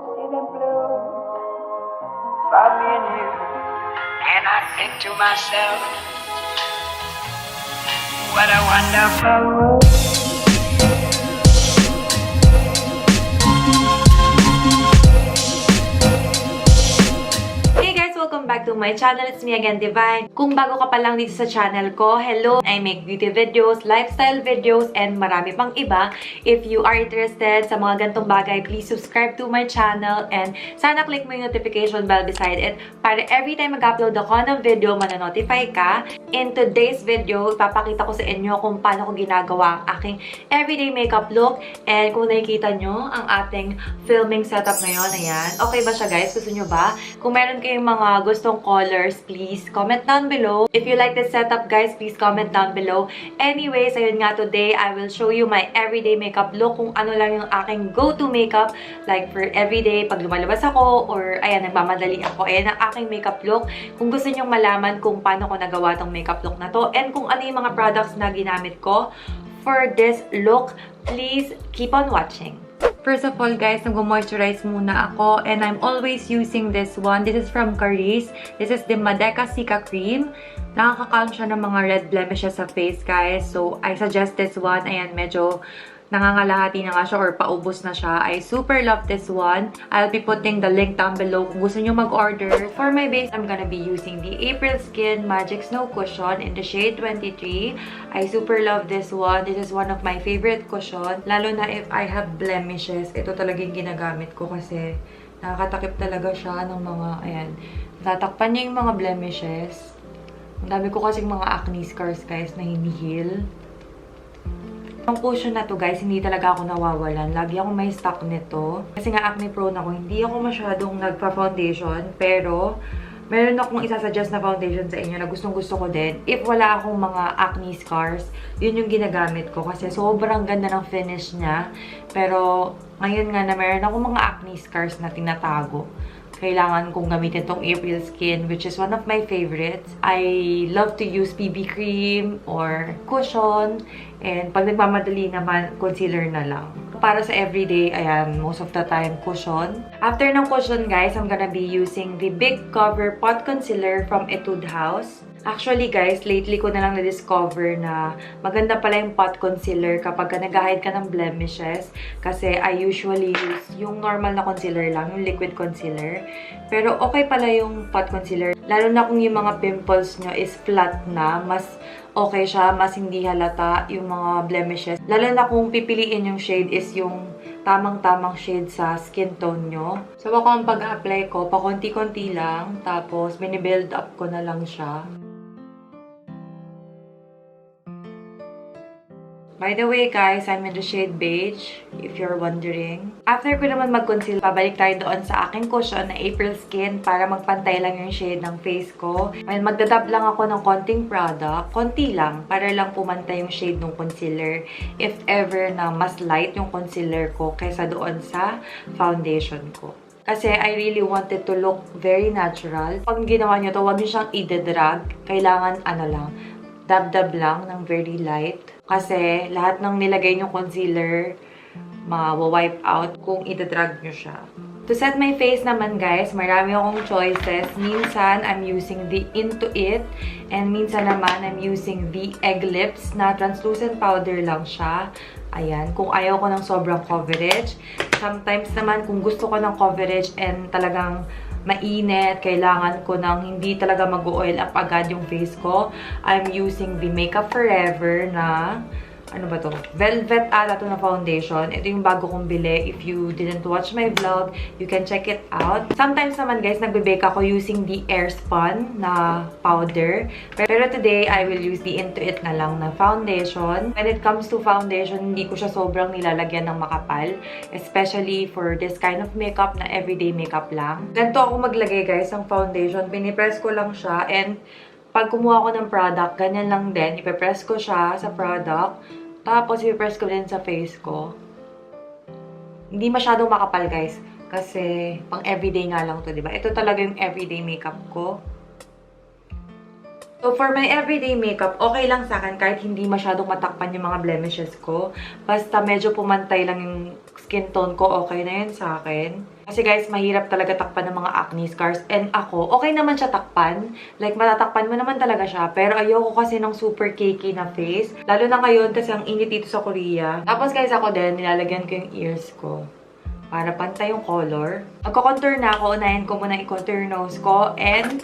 sitting blue for me and you. And I think to myself, what a wonderful world. Welcome back to my channel. It's me again, Divine. Kung bago ka pa lang dito sa channel ko, hello! I make beauty videos, lifestyle videos, and marami pang iba. If you are interested sa mga gantong bagay, please subscribe to my channel and sana click mo yung notification bell beside it para every time mag-upload ako ng video, mananotify ka. In today's video, ipapakita ko sa inyo kung paano ko ginagawa ang aking everyday makeup look. And kung nakikita nyo ang ating filming setup ngayon, ayan. Okay ba siya, guys? Gusto nyo ba? Kung meron kayong mga gustong colors, please comment down below. If you like this setup, guys, please comment down below. Anyways, ayun nga, today I will show you my everyday makeup look, kung ano lang yung aking go-to makeup, like for everyday, pag lumalabas ako, or ayan, nagmamadali ako. Ayan ang aking makeup look. Kung gusto nyong malaman kung paano ko nagawa tong makeup look na to, and kung ano yung mga products na ginamit ko for this look, please keep on watching. First of all, guys, nag-moisturize muna ako, and I'm always using this one. This is from Kris. This is the MADECA CICA cream. Nakaka-calm siya ng mga red blemishes sa face, guys. So, I suggest this one. Ayan, medyo nangangalahati na nga siya or paubos na siya. I super love this one. I'll be putting the link down below kung gusto nyo mag-order. For my base, I'm gonna be using the April Skin Magic Snow Cushion in the shade 23. I super love this one. This is one of my favorite cushion. Lalo na if I have blemishes. Ito talaga yung ginagamit ko kasi nakakatakip talaga siya ng mga, ayan, tatakpan niya yung mga blemishes. Ang dami ko kasing mga acne scars, guys, na hinihil. Yung cushion na to, guys, hindi talaga ako nawawalan. Lagi ako may stock nito. Kasi nga acne prone ako, hindi ako masyadong nagpa-foundation. Pero, meron akong isasuggest na foundation sa inyo na gustong-gusto ko din. If wala akong mga acne scars, yun yung ginagamit ko. Kasi sobrang ganda ng finish niya. Pero, ngayon nga na meron akong mga acne scars na tinatago, kailangan kong gamitin tong April Skin, which is one of my favorites. I love to use BB cream or cushion. And pag nagmamadali naman, concealer na lang. Para sa everyday, ayan, most of the time, cushion. After ng cushion, guys, I'm gonna be using the Big Cover Pot Concealer from Etude House. Actually, guys, lately ko na lang na-discover na maganda pala yung pot concealer kapag nag-hide ka ng blemishes. Kasi I usually use yung normal na concealer lang, yung liquid concealer. Pero okay pala yung pot concealer. Lalo na kung yung mga pimples nyo is flat na, mas okay siya, mas hindi halata yung mga blemishes. Lalo na kung pipiliin yung shade is yung tamang-tamang shade sa skin tone nyo. So, ako ang pag-apply ko, pakonti-konti lang. Tapos, mini-build up ko na lang siya. By the way, guys, I'm in the shade beige, if you're wondering. After ko naman mag-conceal, pabalik tayo doon sa aking cushion na April Skin para magpantay lang yung shade ng face ko. And magdadab lang ako ng konting product, konti lang, para lang pumantay yung shade ng concealer. If ever na mas light yung concealer ko kaysa doon sa foundation ko. Kasi I really wanted to look very natural. Pag ginawa nyo to, huwag nyo siyang i-drag. Kailangan, ano lang, dab-dab lang ng very light. Kasi lahat ng nilagay nyo concealer, ma-wipe out kung itadrag nyo siya. To set my face naman, guys, marami akong choices. Minsan, I'm using the Into It. And minsan naman, I'm using the Egg Lips na translucent powder lang siya. Ayan, kung ayaw ko ng sobrang coverage. Sometimes naman, kung gusto ko ng coverage and talagang mainit, kailangan ko ng hindi talaga mag-oil up agad yung face ko, I'm using the Makeup Forever na, ano ba to? Velvet ata to na foundation. Ito yung bago kong bili. If you didn't watch my vlog, you can check it out. Sometimes naman, guys, nagbe-bake ako using the Airspun na powder. Pero today, I will use the Into It na lang na foundation. When it comes to foundation, hindi ko siya sobrang nilalagyan ng makapal. Especially for this kind of makeup na everyday makeup lang. Ganito ako maglagay, guys, ng foundation. Pinipress ko lang siya. And pag kumuha ko ng product, ganyan lang din. Ipipress ko siya sa product. Tapos, ipipress ko din sa face ko. Hindi masyadong makapal, guys. Kasi, pang everyday nga lang to, diba? Ito talaga yung everyday makeup ko. So, for my everyday makeup, okay lang sa akin kahit hindi masyadong matakpan yung mga blemishes ko. Basta medyo pumantay lang yung skin tone ko, okay na yun sa akin. Kasi guys, mahirap talaga takpan ng mga acne scars. And ako, okay naman siya takpan. Like, matatakpan mo naman talaga siya. Pero ayoko kasi ng super cakey na face. Lalo na ngayon kasi ang init dito sa Korea. Tapos guys, ako din, nilalagyan ko yung ears ko para pantay yung color. Magko-contour na ako. Unahin ko muna i-contour nose ko. And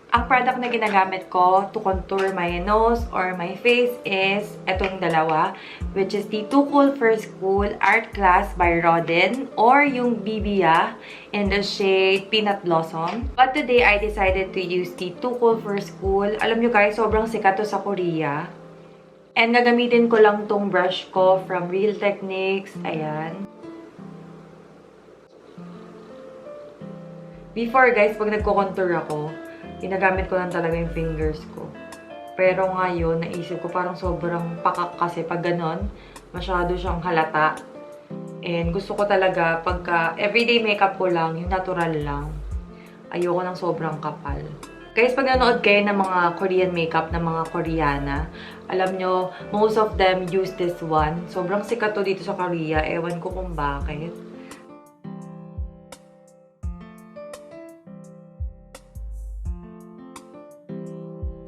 ang product na ginagamit ko to contour my nose or my face is etong dalawa, which is the Too Cool for School Art Class by Rodin or yung BBA in the shade Peanut Blossom. But today, I decided to use the Too Cool for School. Alam nyo guys, sobrang sikat to sa Korea. And gagamitin ko lang tong brush ko from Real Techniques. Ayan. Before guys, pag nagko-contour ako, ginagamit ko lang talaga yung fingers ko. Pero ngayon, naisip ko parang sobrang pakak kasi pag ganon, masyado siyang halata. And gusto ko talaga pagka everyday makeup ko lang, yung natural lang. Ayoko ng sobrang kapal. Guys, pag nanood kayo ng mga Korean makeup ng mga Koreana, alam nyo, most of them use this one. Sobrang sikat to dito sa Korea. Ewan ko kung bakit.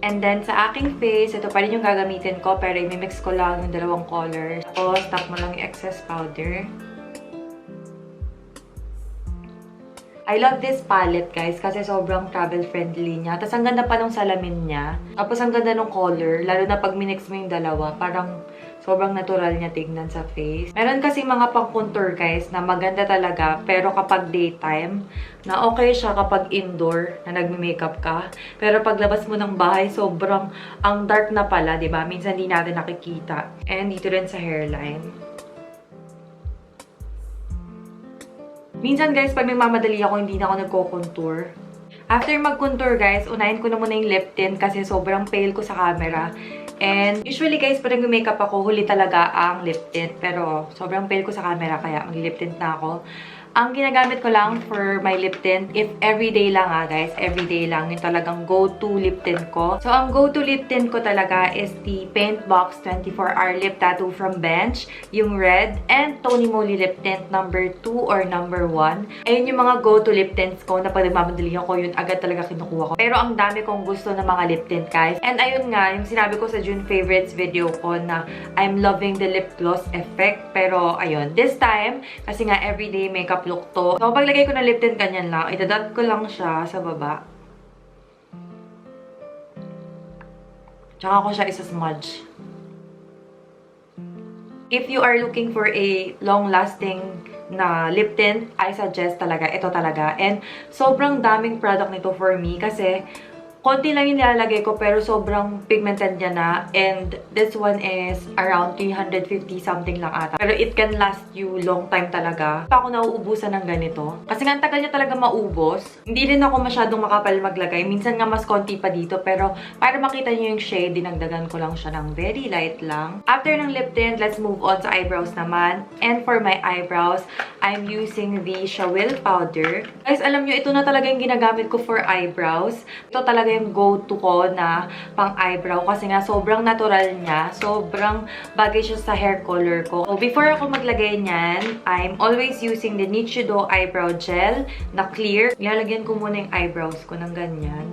And then, sa aking face, ito pa rin yung gagamitin ko, pero i-mix ko lang yung dalawang colors. Tapos, tap mo lang yung excess powder. I love this palette, guys, kasi sobrang travel-friendly niya. Tapos, ang ganda pa ng salamin niya. Tapos, ang ganda ng color, lalo na pag minix mo yung dalawa, parang sobrang natural niya tignan sa face. Meron kasi mga pang-contour, guys, na maganda talaga, pero kapag daytime, na okay siya kapag indoor, na nagme-makeup ka. Pero paglabas mo ng bahay, sobrang ang dark na pala, diba? Minsan di natin nakikita. And dito rin sa hairline. Minsan, guys, pag nagmamadali ako, hindi na ako nagko-contour. After mag-contour, guys, unahin ko na muna yung lip tint kasi sobrang pale ko sa camera. And usually, guys, pag nag-makeup ako, huli talaga ang lip tint. Pero sobrang pale ko sa camera, kaya mag-lip tint na ako. Ang ginagamit ko lang for my lip tint, if everyday lang guys, everyday lang, yung talagang go-to lip tint ko. So, ang go-to lip tint ko talaga is the Paint Box 24-Hour Lip Tattoo from Bench, yung red, and Tony Moly lip tint number 2 or number 1. Ayun yung mga go-to lip tints ko na pag nagmamadali ako, yun agad talaga kinukuha ko. Pero ang dami kong gusto ng mga lip tint, guys. And ayun nga, yung sinabi ko sa June favorites video ko na I'm loving the lip gloss effect. Pero ayun, this time, kasi nga everyday makeup look to. So, paglagay ko ng lip tint, ganyan lang. Idadot ko lang siya sa baba. Tsaka ko siya isa-smudge. If you are looking for a long-lasting na lip tint, I suggest talaga, ito talaga. And sobrang daming product nito for me kasi konti lang yung nilalagay ko pero sobrang pigmented niya na. And this one is around 350 something lang ata. Pero it can last you long time talaga. Pa ako nauubusan ng ganito. Kasi nga tagal niya talaga maubos. Hindi rin ako masyadong makapal maglagay. Minsan nga mas konti pa dito. Pero para makita niyo yung shade, dinagdagan ko lang siya ng very light lang. After ng lip tint, let's move on sa eyebrows naman. And for my eyebrows, I'm using the Shawil powder. Guys, alam niyo, ito na talaga yung ginagamit ko for eyebrows. Ito talaga yung go-to ko na pang eyebrow kasi nga sobrang natural niya. Sobrang bagay siya sa hair color ko. So, before ako maglagay niyan, I'm always using the Nichido eyebrow gel na clear. Ilalagyan ko muna yung eyebrows ko ng ganyan.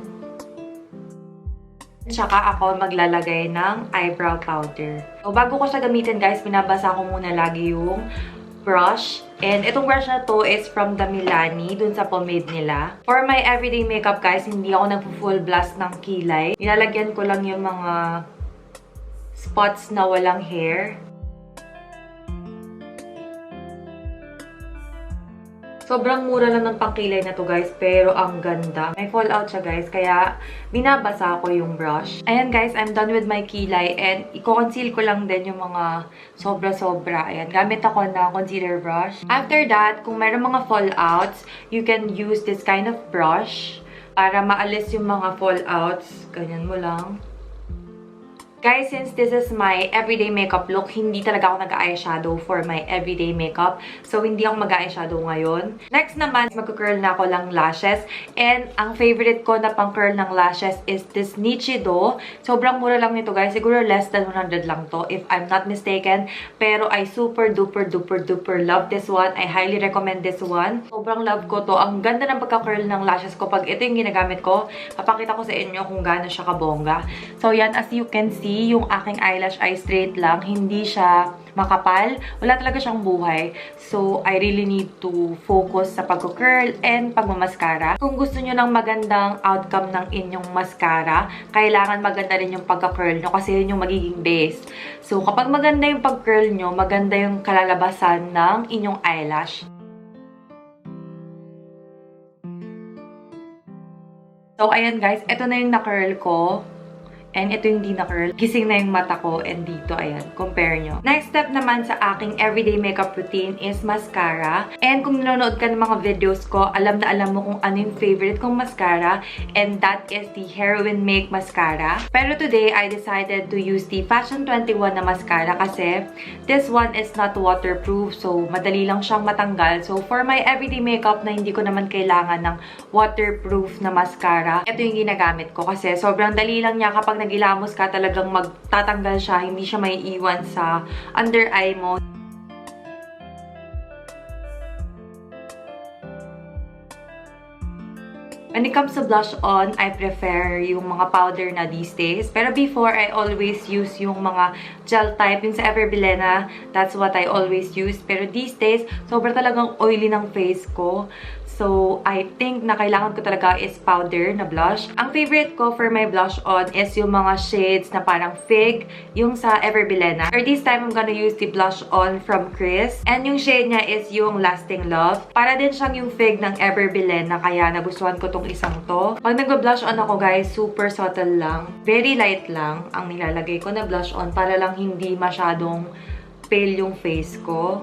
Tsaka ako maglalagay ng eyebrow powder. So, bago ko siya gamitin, guys, binabasa ko muna lagi yung brush. And itong brush na to is from the Milani, dun sa pomade nila. For my everyday makeup, guys, hindi ako nagpo-full blast ng kilay. Nilalagyan ko lang yung mga spots na walang hair. Sobrang mura lang ng pangkilay na to, guys, pero ang ganda. May fallout siya, guys, kaya binabasa ko yung brush. Ayan, guys, I'm done with my kilay and i-conceal ko lang din yung mga sobra-sobra. Ayan, gamit ako ng concealer brush. After that, kung meron mga fallouts, you can use this kind of brush para maalis yung mga fallouts. Ganyan mo lang. Guys, since this is my everyday makeup look, hindi talaga ako nag-eyeshadow for my everyday makeup. So, hindi ako mag-eyeshadow ngayon. Next naman, mag-curl na ako lang lashes. And, ang favorite ko na pang-curl ng lashes is this Nichido. Sobrang mura lang nito, guys. Siguro less than 100 lang to, if I'm not mistaken. Pero, I super duper love this one. I highly recommend this one. Sobrang love ko to. Ang ganda ng pagka-curl ng lashes ko. Pag ito yung ginagamit ko, papakita ko sa inyo kung gaano siya kabongga. So, yan, as you can see, yung aking eyelash ay straight lang. Hindi siya makapal. Wala talaga siyang buhay. So, I really need to focus sa pag-curl and pagmamaskara. Kung gusto nyo ng magandang outcome ng inyong mascara, kailangan maganda rin yung pagka-curl nyo kasi yun yung magiging base. So, kapag maganda yung pag-curl nyo, maganda yung kalalabasan ng inyong eyelash. So, ayan guys. Ito na yung na-curl ko. And ito yung di na-curl. Gising na yung mata ko. And dito, ayan. Compare nyo. Next step naman sa aking everyday makeup routine is mascara. And kung nanonood ka ng mga videos ko, alam na alam mo kung ano yung favorite kong mascara. And that is the Heroine Make Mascara. Pero today, I decided to use the Fashion 21 na mascara kasi this one is not waterproof. So, madali lang siyang matanggal. So, for my everyday makeup na hindi ko naman kailangan ng waterproof na mascara, ito yung ginagamit ko kasi sobrang dali lang niya kapag nagilamos ka, talagang magtatanggal siya, hindi siya may iwan sa under eye mo. When it comes to blush on, I prefer yung mga powder na these days. Pero before, I always use yung mga gel type. Yung sa Everbilena, that's what I always use. Pero these days, sobrang talagang oily ng face ko. So, I think na kailangan ko talaga is powder na blush. Ang favorite ko for my blush on is yung mga shades na parang fig, yung sa Everbilena. For this time, I'm gonna use the blush on from Kris. And yung shade niya is yung Lasting Love. Para din siyang yung fig ng Everbilena, kaya nagustuhan ko tong isang to. Pag nag-blush on ako, guys, super subtle lang. Very light lang ang nilalagay ko na blush on para lang hindi masyadong pale yung face ko.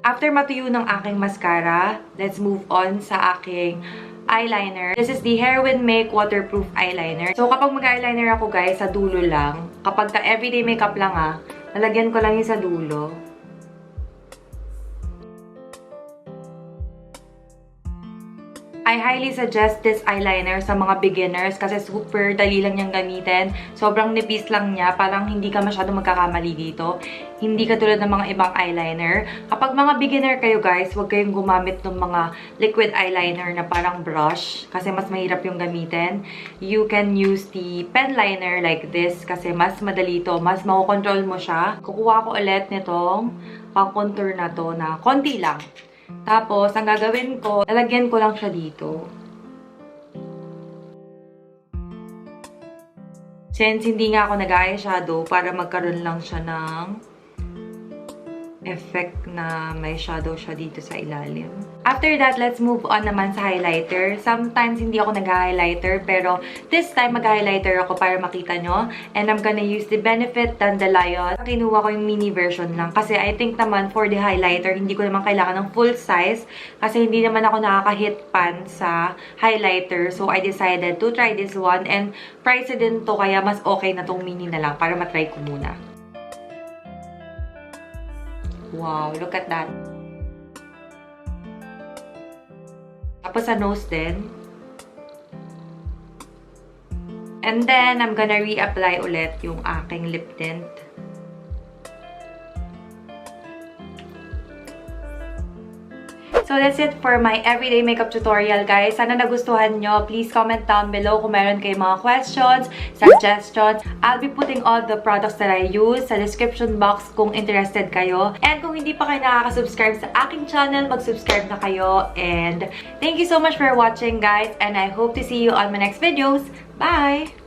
After matuyo ng aking mascara, let's move on sa aking eyeliner. This is the Heroine Make Waterproof Eyeliner. So, kapag mag-eyeliner ako, guys, sa dulo lang. Kapag everyday makeup lang, lalagyan ko lang yung sa dulo. I highly suggest this eyeliner sa mga beginners kasi super dali lang niyang gamitin. Sobrang nipis lang niya. Parang hindi ka masyadong magkakamali dito. Hindi katulad ng mga ibang eyeliner. Kapag mga beginner kayo, guys, huwag kayong gumamit ng mga liquid eyeliner na parang brush kasi mas mahirap yung gamitin. You can use the pen liner like this kasi mas madali to. Mas makukontrol mo siya. Kukuha ko ulit nitong pang-contour na to na konti lang. Tapos, ang gagawin ko, lalagyan ko lang siya dito. Since hindi nga ako nag-eyeshadow, para magkaroon lang siya ng effect na may shadow siya dito sa ilalim. After that, let's move on naman sa highlighter. Sometimes, hindi ako nag-highlighter, pero this time, mag-highlighter ako para makita nyo. And I'm gonna use the Benefit Dandelion. Kinuha ko yung mini version lang. Kasi I think naman, for the highlighter, hindi ko naman kailangan ng full size. Kasi hindi naman ako nakaka-hit pan sa highlighter. So, I decided to try this one. And pricey din to, kaya mas okay na tong mini na lang para matry ko muna. Wow, look at that. Tapos sa nose din. And then, I'm gonna reapply ulit yung aking lip tint. So, that's it for my everyday makeup tutorial, guys. Sana nagustuhan nyo. Please comment down below kung meron kayong mga questions, suggestions. I'll be putting all the products that I use sa description box kung interested kayo. And kung hindi pa kayo nakaka-subscribe sa aking channel, mag-subscribe na kayo. And thank you so much for watching, guys. And I hope to see you on my next videos. Bye!